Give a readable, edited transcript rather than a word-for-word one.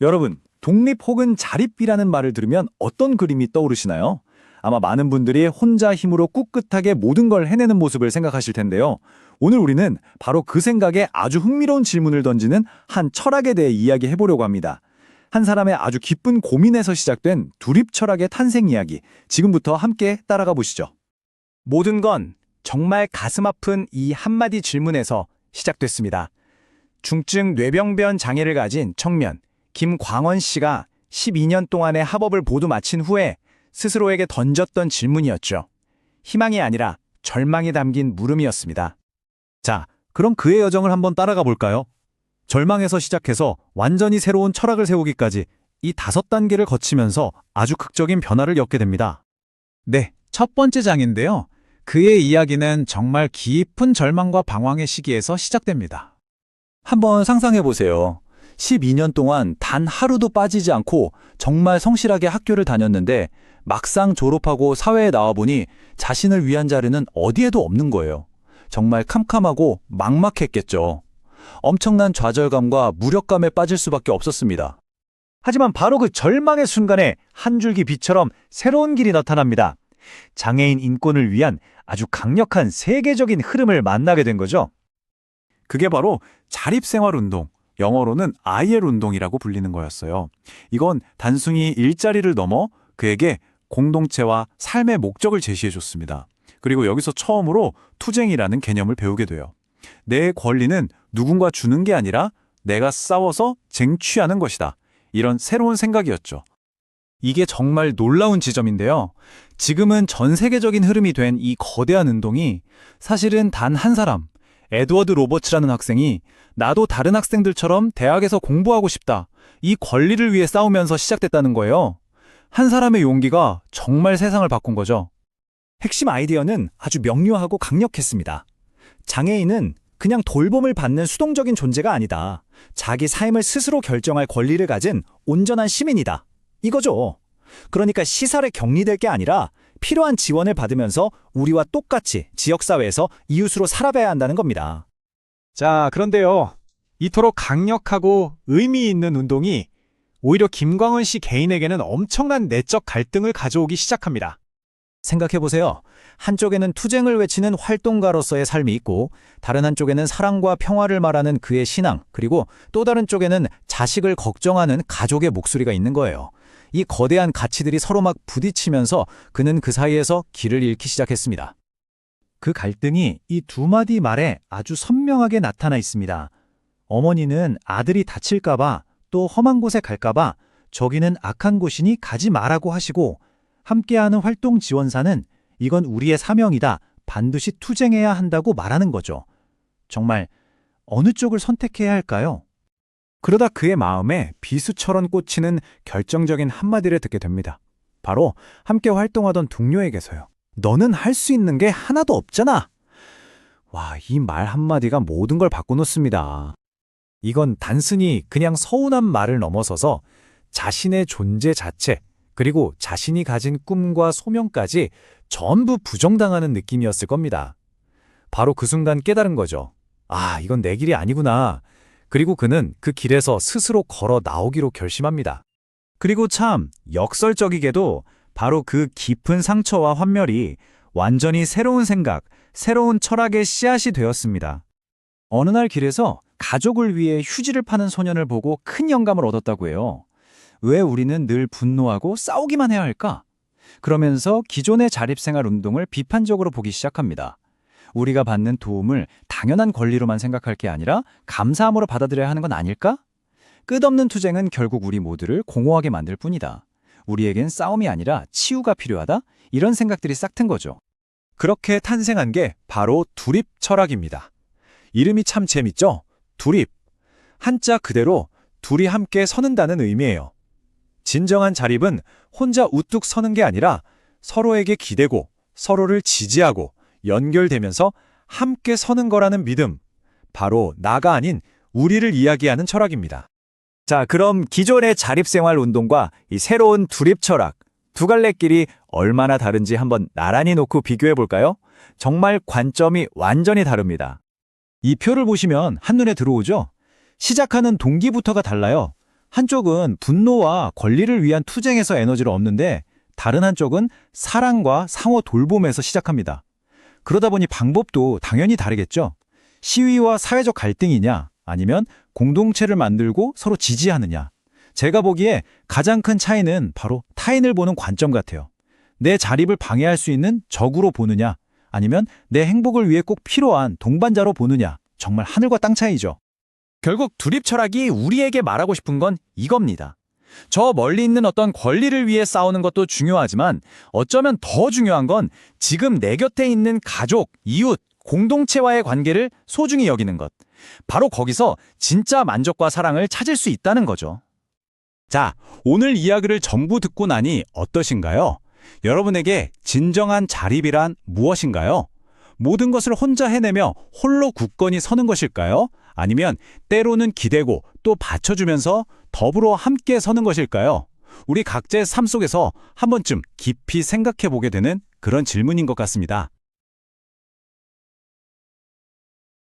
여러분, 독립 혹은 자립이라는 말을 들으면 어떤 그림이 떠오르시나요? 아마 많은 분들이 혼자 힘으로 꿋꿋하게 모든 걸 해내는 모습을 생각하실 텐데요. 오늘 우리는 바로 그 생각에 아주 흥미로운 질문을 던지는 한 철학에 대해 이야기해 보려고 합니다. 한 사람의 아주 깊은 고민에서 시작된 두립 철학의 탄생 이야기, 지금부터 함께 따라가 보시죠. 모든 건 정말 가슴 아픈 이 한마디 질문에서 시작됐습니다. 중증 뇌병변 장애를 가진 청년 김광원 씨가 12년 동안의 학업을 모두 마친 후에 스스로에게 던졌던 질문이었죠. 희망이 아니라 절망이 담긴 물음이었습니다. 자, 그럼 그의 여정을 한번 따라가 볼까요? 절망에서 시작해서 완전히 새로운 철학을 세우기까지 이 5단계를 거치면서 아주 극적인 변화를 겪게 됩니다. 네, 첫 번째 장인데요. 그의 이야기는 정말 깊은 절망과 방황의 시기에서 시작됩니다. 한번 상상해 보세요. 12년 동안 단 하루도 빠지지 않고 정말 성실하게 학교를 다녔는데 막상 졸업하고 사회에 나와보니 자신을 위한 자리는 어디에도 없는 거예요. 정말 캄캄하고 막막했겠죠. 엄청난 좌절감과 무력감에 빠질 수밖에 없었습니다. 하지만 바로 그 절망의 순간에 한 줄기 빛처럼 새로운 길이 나타납니다. 장애인 인권을 위한 아주 강력한 세계적인 흐름을 만나게 된 거죠. 그게 바로 자립생활운동, 영어로는 IL 운동이라고 불리는 거였어요. 이건 단순히 일자리를 넘어 그에게 공동체와 삶의 목적을 제시해 줬습니다. 그리고 여기서 처음으로 투쟁이라는 개념을 배우게 돼요. 내 권리는 누군가 주는 게 아니라 내가 싸워서 쟁취하는 것이다. 이런 새로운 생각이었죠. 이게 정말 놀라운 지점인데요. 지금은 전 세계적인 흐름이 된 이 거대한 운동이 사실은 단 한 사람, 에드워드 로버츠라는 학생이 나도 다른 학생들처럼 대학에서 공부하고 싶다. 이 권리를 위해 싸우면서 시작됐다는 거예요. 한 사람의 용기가 정말 세상을 바꾼 거죠. 핵심 아이디어는 아주 명료하고 강력했습니다. 장애인은 그냥 돌봄을 받는 수동적인 존재가 아니다. 자기 삶을 스스로 결정할 권리를 가진 온전한 시민이다. 이거죠. 그러니까 시설에 격리될 게 아니라 필요한 지원을 받으면서 우리와 똑같이 지역사회에서 이웃으로 살아가야 한다는 겁니다. 자, 그런데요. 이토록 강력하고 의미 있는 운동이 오히려 김광원 씨 개인에게는 엄청난 내적 갈등을 가져오기 시작합니다. 생각해보세요. 한쪽에는 투쟁을 외치는 활동가로서의 삶이 있고 다른 한쪽에는 사랑과 평화를 말하는 그의 신앙, 그리고 또 다른 쪽에는 자식을 걱정하는 가족의 목소리가 있는 거예요. 이 거대한 가치들이 서로 막 부딪히면서 그는 그 사이에서 길을 잃기 시작했습니다. 그 갈등이 이 두 마디 말에 아주 선명하게 나타나 있습니다. 어머니는 아들이 다칠까봐 또 험한 곳에 갈까봐 저기는 악한 곳이니 가지 말라고 하시고 함께하는 활동 지원사는 이건 우리의 사명이다. 반드시 투쟁해야 한다고 말하는 거죠. 정말 어느 쪽을 선택해야 할까요? 그러다 그의 마음에 비수처럼 꽂히는 결정적인 한마디를 듣게 됩니다. 바로 함께 활동하던 동료에게서요. 너는 할 수 있는 게 하나도 없잖아. 와, 이 말 한마디가 모든 걸 바꿔놓습니다. 이건 단순히 그냥 서운한 말을 넘어서서 자신의 존재 자체, 그리고 자신이 가진 꿈과 소명까지 전부 부정당하는 느낌이었을 겁니다. 바로 그 순간 깨달은 거죠. 아, 이건 내 길이 아니구나. 그리고 그는 그 길에서 스스로 걸어 나오기로 결심합니다. 그리고 참 역설적이게도 바로 그 깊은 상처와 환멸이 완전히 새로운 생각, 새로운 철학의 씨앗이 되었습니다. 어느 날 길에서 가족을 위해 휴지를 파는 소년을 보고 큰 영감을 얻었다고 해요. 왜 우리는 늘 분노하고 싸우기만 해야 할까? 그러면서 기존의 자립생활 운동을 비판적으로 보기 시작합니다. 우리가 받는 도움을 당연한 권리로만 생각할 게 아니라 감사함으로 받아들여야 하는 건 아닐까? 끝없는 투쟁은 결국 우리 모두를 공허하게 만들 뿐이다. 우리에겐 싸움이 아니라 치유가 필요하다? 이런 생각들이 싹튼 거죠. 그렇게 탄생한 게 바로 두립 철학입니다. 이름이 참 재밌죠? 두립. 한자 그대로 둘이 함께 서는다는 의미예요. 진정한 자립은 혼자 우뚝 서는 게 아니라 서로에게 기대고 서로를 지지하고 연결되면서 함께 서는 거라는 믿음. 바로 나가 아닌 우리를 이야기하는 철학입니다. 자, 그럼 기존의 자립생활 운동과 이 새로운 두립 철학, 두 갈래 길이 얼마나 다른지 한번 나란히 놓고 비교해 볼까요? 정말 관점이 완전히 다릅니다. 이 표를 보시면 한눈에 들어오죠? 시작하는 동기부터가 달라요. 한쪽은 분노와 권리를 위한 투쟁에서 에너지를 얻는데 다른 한쪽은 사랑과 상호 돌봄에서 시작합니다. 그러다 보니 방법도 당연히 다르겠죠. 시위와 사회적 갈등이냐, 아니면 공동체를 만들고 서로 지지하느냐. 제가 보기에 가장 큰 차이는 바로 타인을 보는 관점 같아요. 내 자립을 방해할 수 있는 적으로 보느냐, 아니면 내 행복을 위해 꼭 필요한 동반자로 보느냐. 정말 하늘과 땅 차이죠. 결국 두립 철학이 우리에게 말하고 싶은 건 이겁니다. 저 멀리 있는 어떤 권리를 위해 싸우는 것도 중요하지만 어쩌면 더 중요한 건 지금 내 곁에 있는 가족, 이웃, 공동체와의 관계를 소중히 여기는 것. 바로 거기서 진짜 만족과 사랑을 찾을 수 있다는 거죠. 자, 오늘 이야기를 전부 듣고 나니 어떠신가요? 여러분에게 진정한 자립이란 무엇인가요? 모든 것을 혼자 해내며 홀로 굳건히 서는 것일까요? 아니면 때로는 기대고 또 받쳐주면서 더불어 함께 서는 것일까요? 우리 각자의 삶 속에서 한 번쯤 깊이 생각해 보게 되는 그런 질문인 것 같습니다.